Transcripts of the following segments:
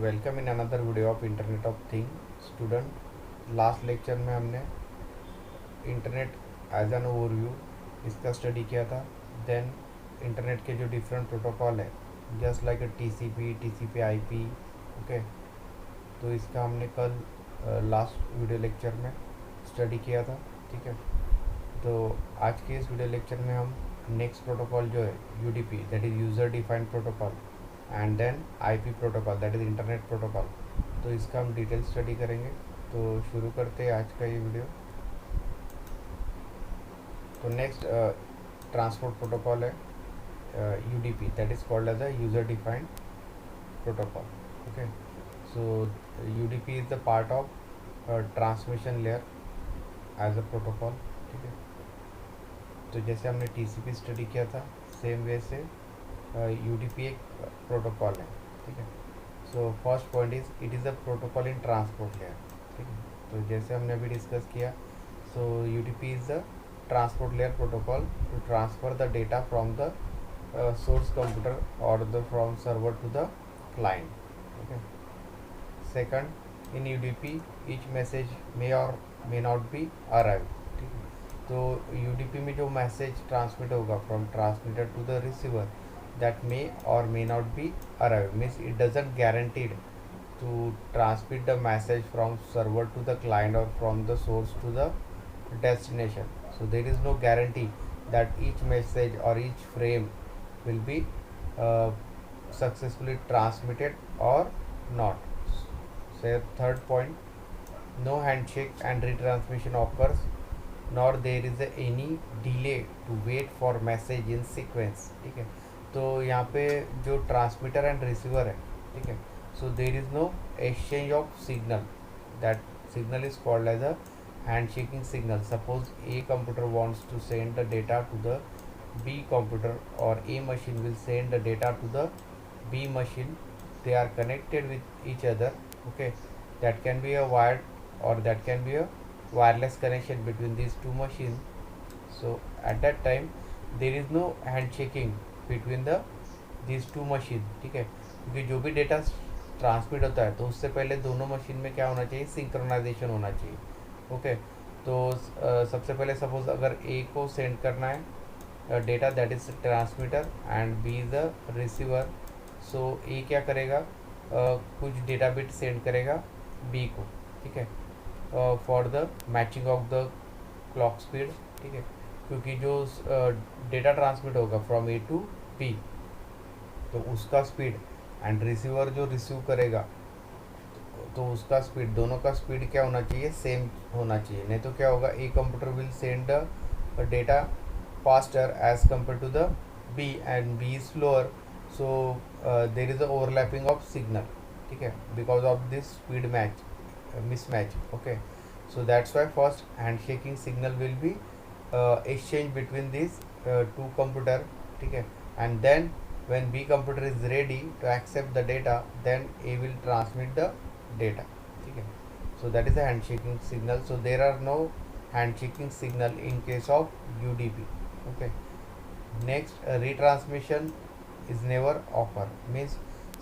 Welcome in another video of internet of thing student. Last lecture में हमने internet as an overview इसका study किया था। Then internet के जो डिफरेंट प्रोटोकॉल है just like TCP IP. Okay, तो इसका हमने कल लास्ट वीडियो लेक्चर में स्टडी किया था। ठीक है, तो आज के इस वीडियो लेक्चर में हम नेक्स्ट प्रोटोकॉल जो है UDP that is user defined protocol and then IP protocol that is internet protocol, तो इसका हम डिटेल स्टडी करेंगे। तो शुरू करते हैं आज का ये वीडियो। तो नेक्स्ट ट्रांसपोर्ट प्रोटोकॉल है UDP that is called as a user defined protocol. Okay, so UDP is the part of transmission layer as a protocol. ठीक है, तो जैसे हमने टीसीपी स्टडी किया था सेम वे से यूडीपी एक प्रोटोकॉल है। ठीक है, so first point is it is a protocol in transport layer. ठीक है, तो जैसे हमने अभी डिस्कस किया, so UDP is the transport layer protocol to transfer the data from the source computer और the from server to the client. Okay, second in UDP each message may or may not be arrive. ठीक है, तो UDP में जो message transmit होगा from transmitter to the receiver that may or may not be arrive means it doesn't guaranteed to transmit the message from server to the client or from the source to the destination. So there is no guarantee that each message or each frame will be uh, successfully transmitted or not. So third point, no handshake and retransmission occurs nor there is any delay to wait for message in sequence. ठीक है, तो यहाँ पे जो transmitter and receiver है, ठीक है, so there is no exchange of signal, that signal is called as a handshaking signal. Suppose A computer wants to send the data to the B computer or A machine will send the data to the B machine, they are connected with each other. Okay, that can be a wired or that can be a wireless connection between these two machines. So at that time there is no handshaking between these two machines. ठीक है, क्योंकि जो भी data transmit होता है तो उससे पहले दोनों मशीन में क्या होना चाहिए, सिंक्रोनाइजेशन होना चाहिए। ओके, तो सबसे पहले सपोज अगर ए को सेंड करना है data that is transmitter and B is the receiver, so A क्या करेगा, कुछ डेटा बिट सेंड करेगा बी को। ठीक है, for the matching of the clock speed. ठीक है, क्योंकि जो डेटा ट्रांसमिट होगा फ्रॉम ए टू बी तो उसका स्पीड एंड रिसीवर जो रिसीव करेगा तो उसका स्पीड, दोनों का स्पीड क्या होना चाहिए, सेम होना चाहिए। नहीं तो क्या होगा, A computer will send the data faster as compare to the B and B is slower, so there is a overlapping of signal. ठीक है, because of this speed match mismatch. Okay, so that's why first handshaking signal will be exchanged between these two computer. ठीक है, and then when B computer is ready to accept the data then A will transmit the data. ठीक है, so that is a handshaking signal. So there are no handshaking signal in case of UDP. Okay, next retransmission is never occur, means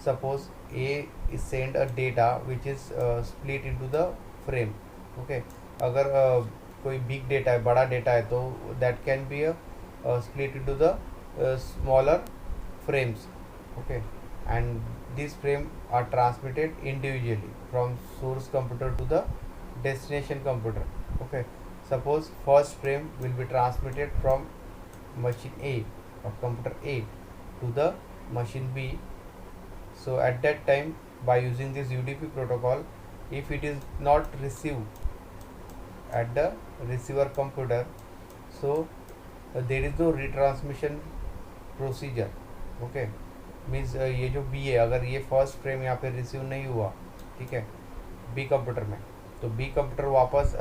suppose A is send a data which is split into the frame. Okay, अगर कोई big data है, बड़ा data है, तो that can be a split into the smaller frames. Okay, and these frame are transmitted individually from source computer to the destination computer. Okay, suppose first frame will be transmitted from machine A or computer A to the machine B. So at that time, by using this UDP protocol, if it is not received at the receiver computer, so there is no retransmission procedure. Okay, means ये जो B है, अगर ये first frame यहाँ पे receive नहीं हुआ, ठीक है, B कंप्यूटर में, तो B कंप्यूटर वापस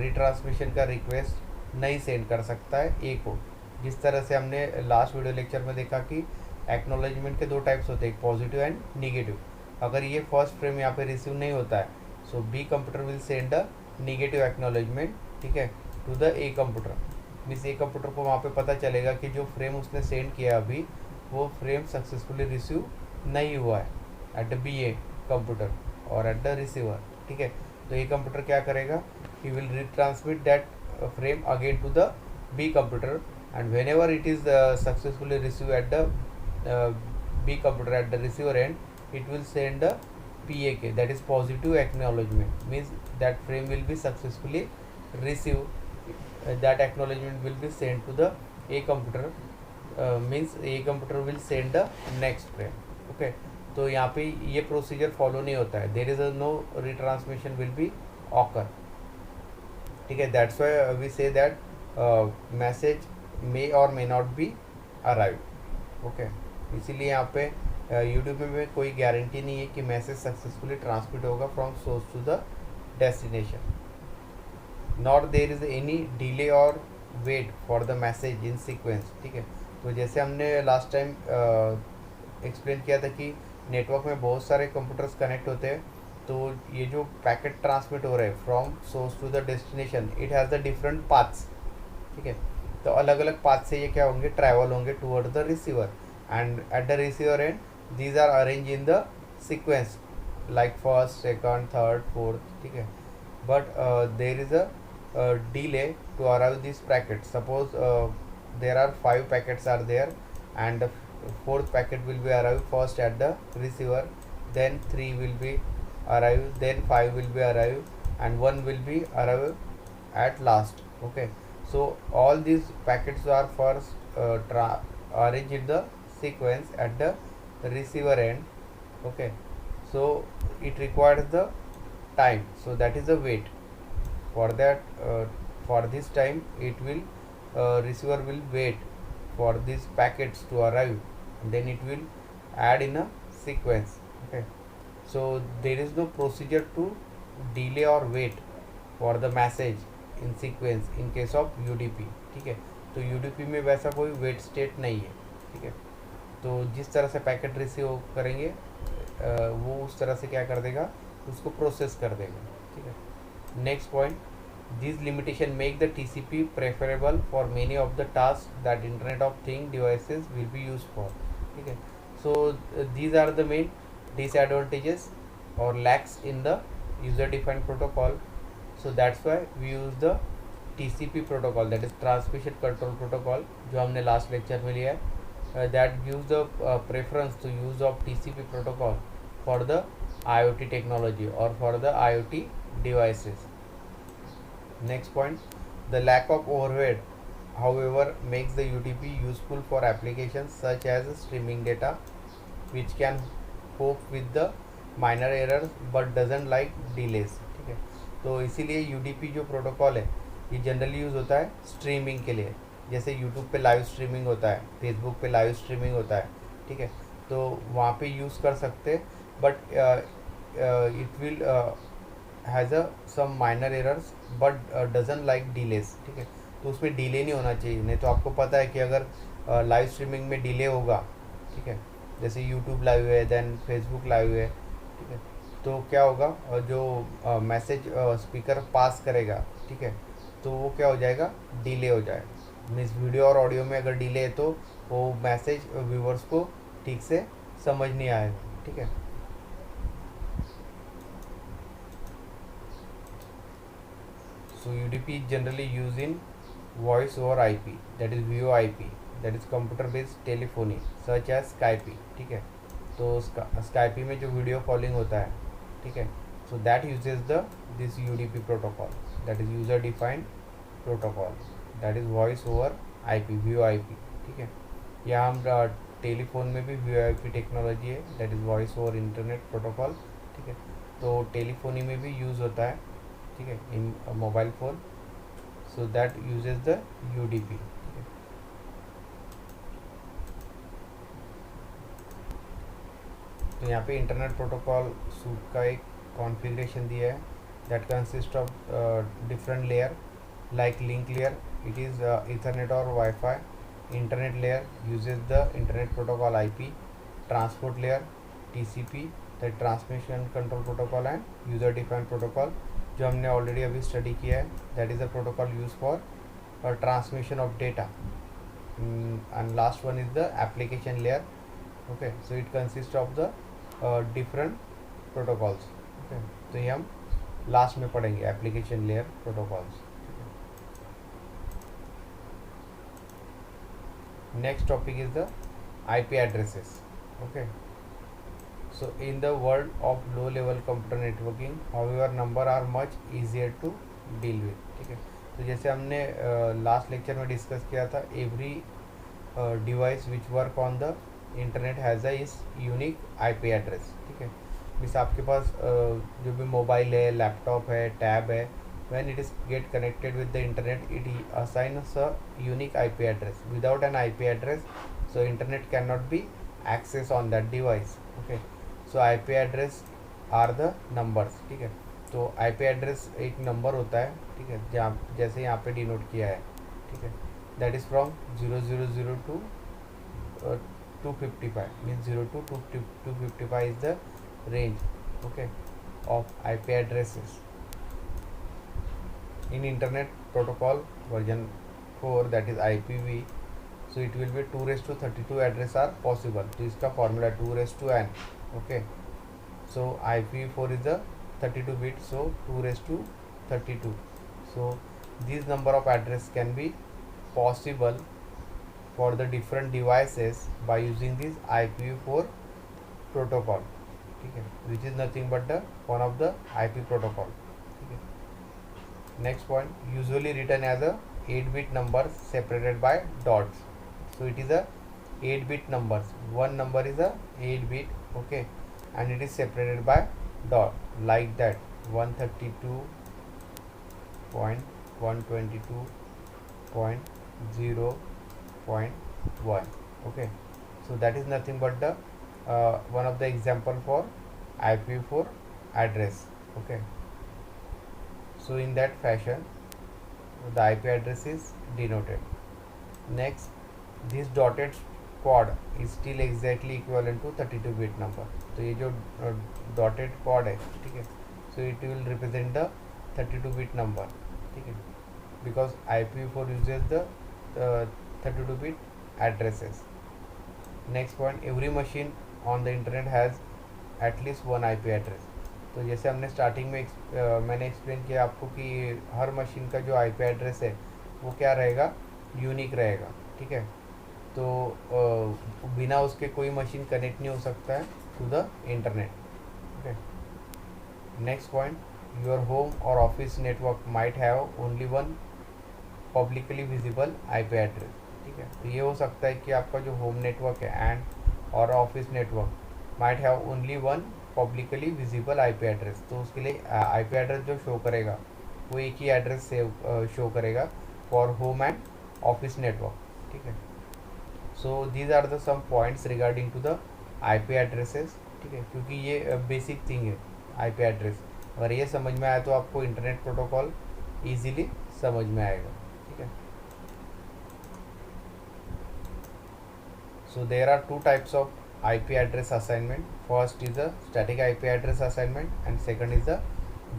रिट्रांसमिशन का रिक्वेस्ट नहीं सेंड कर सकता है A को। जिस तरह से हमने लास्ट वीडियो लेक्चर में देखा कि एक्नोलेजमेंट के दो टाइप्स होते हैं, एक पॉजिटिव एंड निगेटिव। अगर ये फर्स्ट फ्रेम यहाँ पे रिसीव नहीं होता है, so B computer will send a negative acknowledgement, ठीक है, to the A computer. Means A computer को वहाँ पे पता चलेगा कि जो फ्रेम उसने सेंड किया अभी वो फ्रेम सक्सेसफुली रिसीव नहीं हुआ है at the B A. Computer और एट द रिसीवर, ठीक है। तो ये कंप्यूटर क्या करेगा, he will retransmit that frame again to the B computer, and whenever it is successfully receive at the B computer at the receiver end, it will send a PAK, that is positive acknowledgement, means that frame will be successfully received, that acknowledgement will be sent to the A computer, means A computer will send the next frame, okay। तो यहाँ पे ये procedure follow नहीं होता है, there is a no retransmission will be occur, ठीक है। That's why we say that message may or may not be arrive, okay. इसीलिए यहाँ पे यूट्यूब में कोई गारंटी नहीं है कि मैसेज सक्सेसफुली ट्रांसमिट होगा from source to the destination, not there is any delay or wait for the message in sequence, ठीक है। तो जैसे हमने लास्ट टाइम एक्सप्लेन किया था कि नेटवर्क में बहुत सारे कंप्यूटर्स कनेक्ट होते हैं, तो ये जो पैकेट ट्रांसमिट हो रहे हैं from source to the destination, it has the different paths, ठीक है। तो अलग अलग पाथ से ये क्या होंगे, ट्रैवल होंगे toward the receiver, and eight the receiver and these are arranged in the sequence like first, second, third, fourth, ठीक है। but there is a delay to arrive these packets, suppose there are 5 packets are there, and the fourth packet will be arrive first at the receiver, then 3 will be arrive, then 5 will be arrive, and 1 will be arrive at last, okay। so all these packets are first arranged in the sequence at the receiver end, okay। so it requires the time, so that is the wait for that, for this time it will receiver will wait for these packets to arrive, and then it will add in a sequence, okay। so there is no procedure to delay or wait for the message in sequence in case of UDP, ठीक है। तो UDP में वैसा कोई wait state नहीं है, ठीक है। तो जिस तरह से पैकेट रिसीव करेंगे वो उस तरह से क्या कर देगा, उसको प्रोसेस कर देगा, ठीक है। Next point, this limitation make the TCP preferable for many of the task that internet of thing devices will be use for, ठीक है। So these are the main disadvantages or lacks in the user defined protocol, so that's why we use the TCP protocol, that is transmission control protocol, जो हमने last lecture में लिया है। That gives the preference to use of TCP protocol for the IoT technology or for the IoT devices. Next point, the lack of overhead, however, makes the UDP useful for applications such as streaming data, which can cope with the minor errors but doesn't like delays, ठीक है। तो इसीलिए UDP जो protocol है ये generally use होता है streaming के लिए, जैसे यूट्यूब पे लाइव स्ट्रीमिंग होता है, फेसबुक पे लाइव स्ट्रीमिंग होता है, ठीक है। तो वहाँ पे यूज़ कर सकते, but it will has a some minor errors but doesn't like delays, ठीक है। तो उसमें डिले नहीं होना चाहिए, नहीं तो आपको पता है कि अगर लाइव स्ट्रीमिंग में डिले होगा, ठीक है, जैसे यूट्यूब लाइव है देन फेसबुक लाइव है, ठीक है, तो क्या होगा, जो मैसेज स्पीकर पास करेगा, ठीक है, तो वो क्या हो जाएगा, डिले हो जाएगा। मीन्स वीडियो और ऑडियो में अगर डिले है तो वो मैसेज व्यूवर्स को ठीक से समझ नहीं आएगा, ठीक है। So UDP generally use in voice over IP, that is VoIP, that is computer based telephony such as Skype, ठीक है। तो Skype में जो वीडियो कॉलिंग होता है, ठीक है, so that uses the this UDP protocol, that is user defined protocol, that is voice over IP, VoIP, ठीक है। यहाँ हम टेलीफोन में भी VoIP टेक्नोलॉजी है, that is voice over internet protocol, ठीक है। तो टेलीफोनी में भी यूज़ होता है, ठीक है, in mobile phone, so that uses the UDP, ठीक है। तो यहाँ पे इंटरनेट प्रोटोकॉल सूट का एक कॉन्फ़िगरेशन दिया है, that consist of different layer like link layer, it is Ethernet or Wi-Fi. Internet layer uses the internet protocol IP. Transport layer TCP, the transmission control protocol, and user defined protocol जो हमने already अभी study किया है, that is the protocol use for transmission of data, and last one is the application layer, okay। so it consists of the different protocols. Okay, तो ये हम last में पढ़ेंगे, application layer protocols. Next topic is the IP addresses. Okay, so in the world of low level computer networking, however number are much easier to deal with. ठीक है, तो जैसे हमने लास्ट लेक्चर में डिस्कस किया था, every device which work on the internet has a इस unique IP address. ठीक है, मिस आपके पास जो भी मोबाइल है, लैपटॉप है, टैब है, when it is get connected with the internet, it assigns a unique IP address. Without an IP address, so internet cannot be accessed on that device. Okay, so IP address are the numbers. ठीक है, तो IP address एक number होता है। ठीक है, जहाँ जैसे यहाँ पे डिनोट किया है। ठीक है, that is from 0000 to 255, means 0 to 255 is the range, okay, of IP addresses in internet protocol version 4, that is IPv. So it will be 2 raised to 32 address are possible. तो इसका formula 2 raised to n. Okay, so IPv4 is the 32 bit, so 2 raised to 32. So these number of address can be possible for the different devices by using this IPv4 protocol. ठीक है, which is nothing but the one of the IP protocol. ठीक है, next point, usually written as a 8-bit number separated by dots. So it is a 8-bit numbers. One number is a 8-bit, okay, and it is separated by dot, like that 132.122.0.1. Okay, so that is nothing but the one of the example for IPv4 address. Okay, so in that fashion the IP address is denoted. Next, this dotted quad is still exactly equivalent to 32 bit number. तो ये जो dotted quad है, ठीक है, so it will represent the 32 bit number. ठीक है, because IPv4 uses the 32 bit addresses. Next point, every machine on the internet has at least one IP address. तो जैसे हमने स्टार्टिंग में मैंने एक्सप्लेन किया आपको कि हर मशीन का जो IP एड्रेस है वो क्या रहेगा, यूनिक रहेगा। ठीक है, तो बिना उसके कोई मशीन कनेक्ट नहीं हो सकता है to the internet. Okay, next point, your home or office network might have only one publicly visible IP address. ठीक है, तो ये हो सकता है कि आपका जो होम नेटवर्क है एंड और office network might have only one publicly visible IP address. तो उसके लिए IP एड्रेस जो शो करेगा वो एक ही एड्रेस से शो करेगा for home and office network. ठीक है, so these are the some points regarding to the IP addresses. ठीक है, क्योंकि ये बेसिक थिंग है IP एड्रेस, अगर ये समझ में आया तो आपको इंटरनेट प्रोटोकॉल ईजिली समझ में आएगा। ठीक है, so there are two types of IP address assignment. First is the static IP address assignment and second is the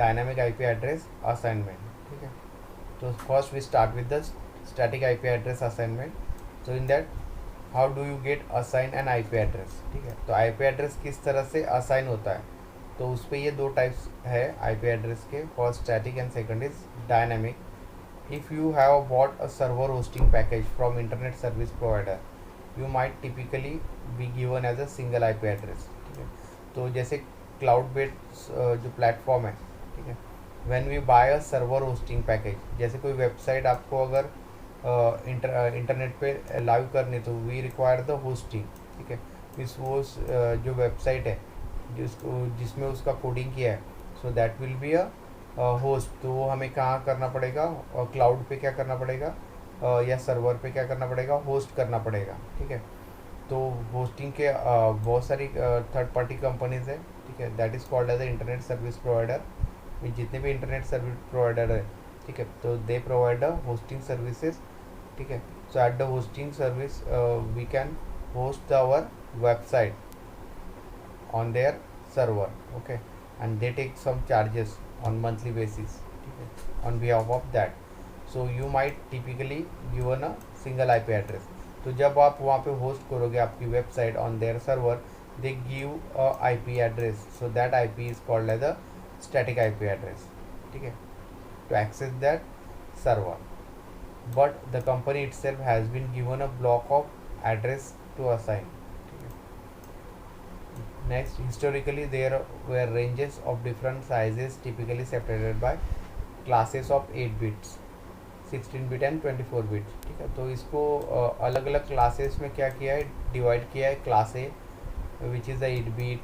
dynamic IP address assignment. ठीक है, तो first we start with the static IP address assignment. So in that how do you get assign an IP address? ठीक है, तो IP address किस तरह से assign होता है, तो उस पर ये दो टाइप्स है IP address के, first static and second is dynamic. If you have bought a server hosting package from internet service provider, you might typically be given as a single IP address. ठीक है, तो जैसे cloud based जो platform है, ठीक है, when we buy a server hosting package, जैसे कोई वेबसाइट आपको अगर इंटरनेट पे लाइव करनी तो वी रिक्वायर द होस्टिंग। ठीक है, इस वो जो वेबसाइट है जिसमें उसका कोडिंग किया है, so that will be a host. तो वो हमें कहाँ करना पड़ेगा, क्लाउड पे क्या करना पड़ेगा, या सर्वर पे क्या करना पड़ेगा, होस्ट करना पड़ेगा। ठीक है, तो होस्टिंग के बहुत सारी थर्ड पार्टी कंपनीज है। ठीक है, that is called as a internet service provider. जितने भी इंटरनेट सर्विस प्रोवाइडर है, ठीक है, तो दे प्रोवाइड होस्टिंग सर्विसेज। ठीक है, so at the hosting service we can host our website on their server. Okay, and they take some charges on monthly basis. ठीक है, on behalf of that, so you might typically given a single IP address. तो जब आप वहाँ पे host करोगे आपकी website on their server, they give a IP address, so that IP is called as a static IP address. ठीक है, to access that server, but the company itself has been given a block of address to assign. Next, historically there were ranges of different sizes typically separated by classes of 8 bits, 16 bit and 24 bit. ठीक है, तो इसको अलग अलग classes में क्या किया है, डिवाइड किया है. Class A which is the 8 bit,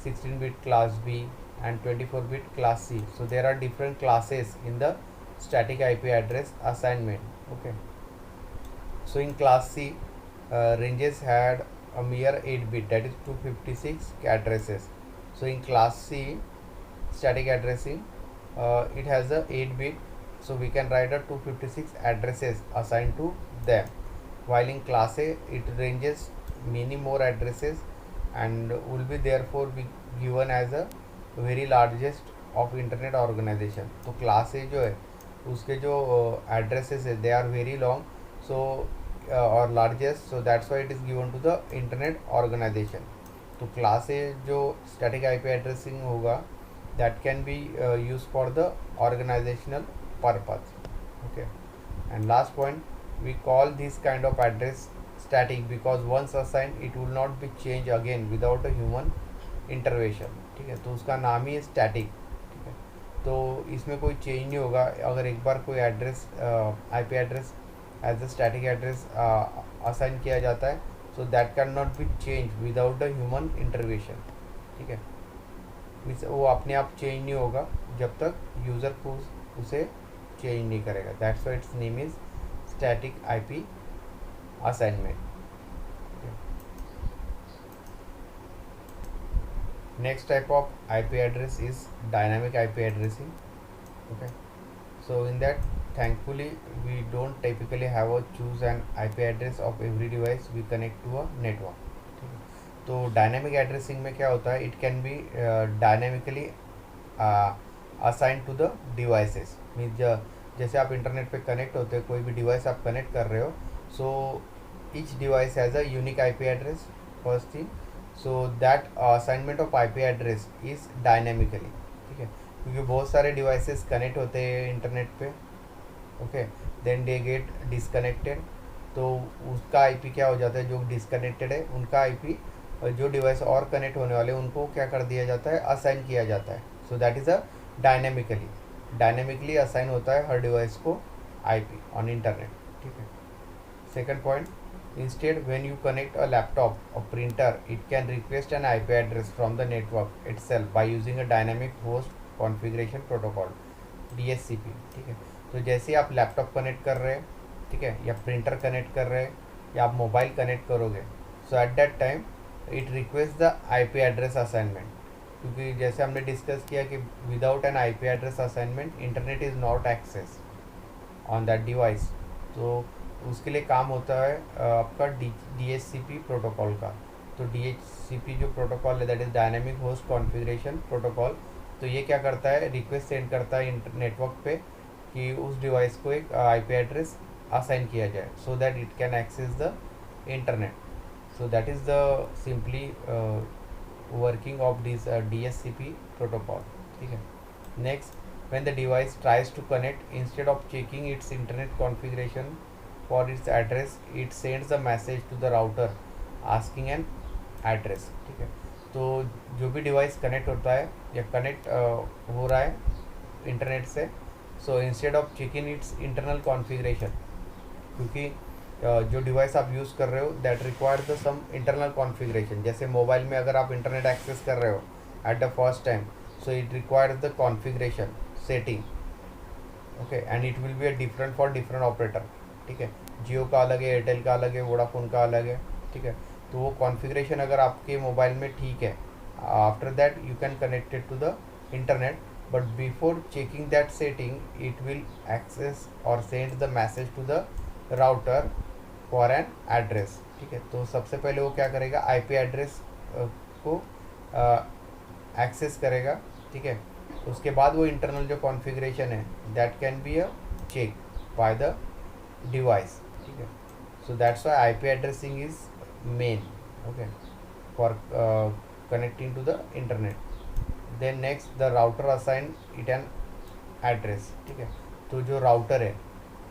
16 bit class B and 24 bit class C. So there are different classes in the static IP address assignment. Okay, so in class C, ranges had a mere 8 bit, that is 256 addresses. So in class C static addressing, it has a 8 bit, so we can write a 256 addresses assigned to them, while in class A it ranges many more addresses and will be therefore be given as a very largest of internet organization. तो class A जो है उसके जो addresses है they are very long, so और largest, so that's why it is given to the internet organization. तो class A जो static IP addressing होगा that can be used for the organizational purpose. Okay, and last point, we call this kind of address static because once assigned it will not be changed again without a human intervention. ठीक है, तो उसका नाम ही है static. ठीक है, तो इसमें कोई चेंज नहीं होगा. अगर एक बार कोई address IP address as a static address assign किया जाता है, so that can not be change without a human intervention. ठीक है, वो अपने आप चेंज नहीं होगा जब तक यूज़र को उसे चेंज नहीं करेगा. That's why it's name is static IP assignment. Next type of IP address is dynamic IP addressing. Okay, so in that thankfully we don't typically have a choose an IP address of every device we connect to a network. तो dynamic addressing में क्या होता है, it can be dynamically assign to the devices. Means जैसे आप internet पे connect होते हैं, कोई भी डिवाइस आप कनेक्ट कर रहे हो, so each device has a unique IP address first thing. So that assignment of IP address is dynamically. ठीक है, क्योंकि बहुत सारे डिवाइसेस कनेक्ट होते हैं इंटरनेट पे. Okay, then they get disconnected, तो उसका आईपी क्या हो जाता है, जो डिसकनेक्टेड है उनका आईपी जो डिवाइस और कनेक्ट होने वाले उनको क्या कर दिया जाता है, असाइन किया जाता है. So that is a dynamically assign होता है हर डिवाइस को आईपी ऑन इंटरनेट. ठीक है, second point, instead when you connect a laptop or printer it can request an IP address from the network itself by using a dynamic host configuration protocol, DHCP. ठीक है, तो जैसे आप laptop connect कर रहे हैं, ठीक है, या प्रिंटर कनेक्ट कर रहे हैं या आप मोबाइल कनेक्ट करोगे, so at that time it request the IP address assignment. क्योंकि जैसे हमने डिस्कस किया कि without an IP address assignment internet is not access on that device. तो उसके लिए काम होता है आपका DHCP प्रोटोकॉल का. तो DHCP जो प्रोटोकॉल है that is dynamic host configuration protocol. तो ये क्या करता है, रिक्वेस्ट सेंड करता है नेटवर्क पे कि उस डिवाइस को एक IP एड्रेस असाइन किया जाए so that it can access the internet. So that is the simply working of this DHCP protocol. ठीक है, next, when the device tries to connect, instead of checking its internet configuration for its address, it sends a message to the router asking an address. ठीक है, तो जो भी device connect होता है या कनेक्ट हो रहा है इंटरनेट से, so instead of checking its internal configuration, क्योंकि जो डिवाइस आप यूज़ कर रहे हो that requires the some internal configuration. जैसे मोबाइल में अगर आप इंटरनेट एक्सेस कर रहे हो at the first time, so it requires the configuration setting. Okay, and it will be a different for different operator. ठीक है, जियो का अलग है, एयरटेल का अलग है, वोडाफोन का अलग है. ठीक है, तो वो कॉन्फ़िगरेशन अगर आपके मोबाइल में ठीक है, after that you can connect it to the internet, but before checking that setting it will access और send the message to the router for an address. ठीक है, तो सबसे पहले वो क्या करेगा, आईपी एड्रेस को एक्सेस करेगा. ठीक है, उसके बाद वो इंटरनल जो कॉन्फ़िगरेशन है that can be a check by the device. ठीक है, so that's why IP addressing is main. Okay, for connecting to the internet. Then next the router assign it an address, ठीक है। तो जो router है,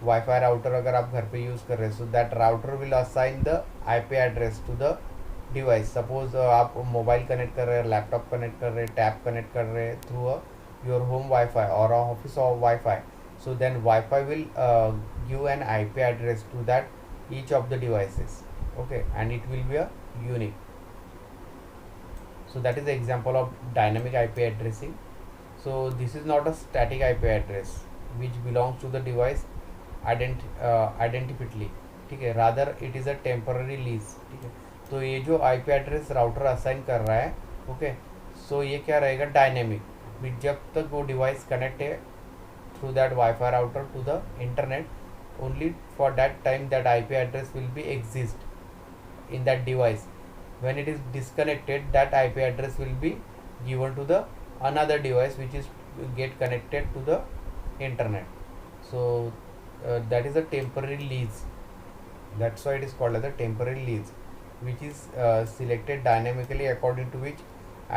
wifi router अगर आप घर पे यूज़ कर रहे हैं, so that router will assign the IP address to the device. Suppose आप मोबाइल कनेक्ट कर रहे हैं, लैपटॉप कनेक्ट कर रहे हैं, टैब कनेक्ट कर रहे हैं थ्रू योर होम वाईफाई और office of wifi, so then Wi-Fi will give an IP address to that each of the devices, okay, and it will be a unique. So that is the example of dynamic IP addressing. So this is not a static IP address which belongs to the device identically, ठीक है, rather it is a temporary lease, ठीक है। तो ये जो IP address router assign कर रहा है, ओके, सो ये क्या रहेगा, डायनेमिक। जब तक वो डिवाइस कनेक्ट है through that Wi-Fi router to the internet, only for that time that IP address will be exist in that device. When it is disconnected, that IP address will be given to the another device which is get connected to the internet. So that is a temporary lease. That's why it is called as a temporary lease, which is selected dynamically according to which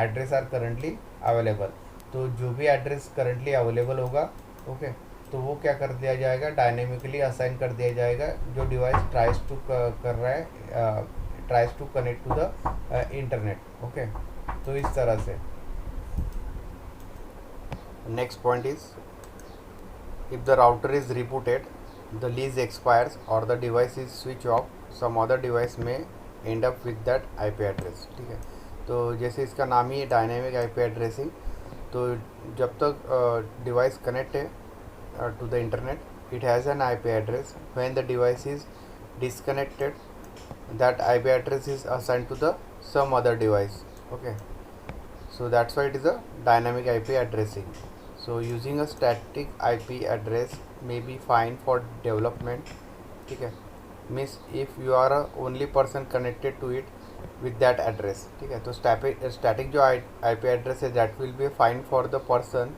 address are currently available. तो जो भी address currently available होगा, okay, तो वो क्या कर दिया जाएगा, डायनेमिकली असाइन कर दिया जाएगा जो डिवाइस ट्राइज टू कर रहा है, tries to connect to the internet, okay. तो इस तरह से next point is, if the router is rebooted, the lease expires और the device is switch off, some other device में end up with that IP address, ठीक है। तो जैसे इसका नाम ही है डायनेमिक आईपी एड्रेसिंग, तो जब तक डिवाइस कनेक्ट है to the internet, it has an IP address. When the device is disconnected, that IP address is assigned to the some other device, okay. So that's why it is a dynamic IP addressing. So using a static IP address may be fine for development, ठीक है, means if you are a only person connected to it with that address, ठीक है। तो static जो IP address है, that will be fine for the person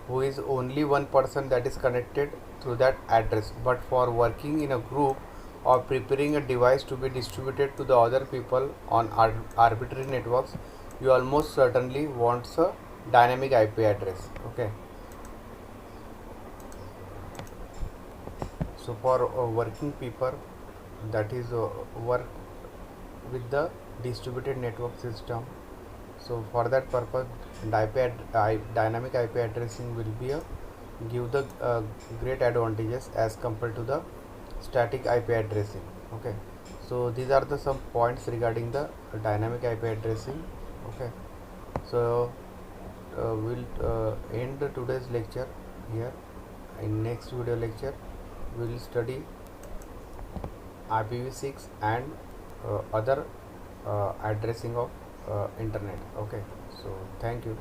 who is only one person that is connected through that address, but for working in a group or preparing a device to be distributed to the other people on arbitrary networks, you almost certainly want a dynamic IP address, okay. So for working people that is work with the distributed network system, so for that purpose dynamic IP addressing will be give the great advantages as compared to the static IP addressing, okay. So these are the some points regarding the dynamic IP addressing, okay. So we'll end today's lecture here. In next video lecture we will study IPv6 and other addressing of internet, okay. So thank you.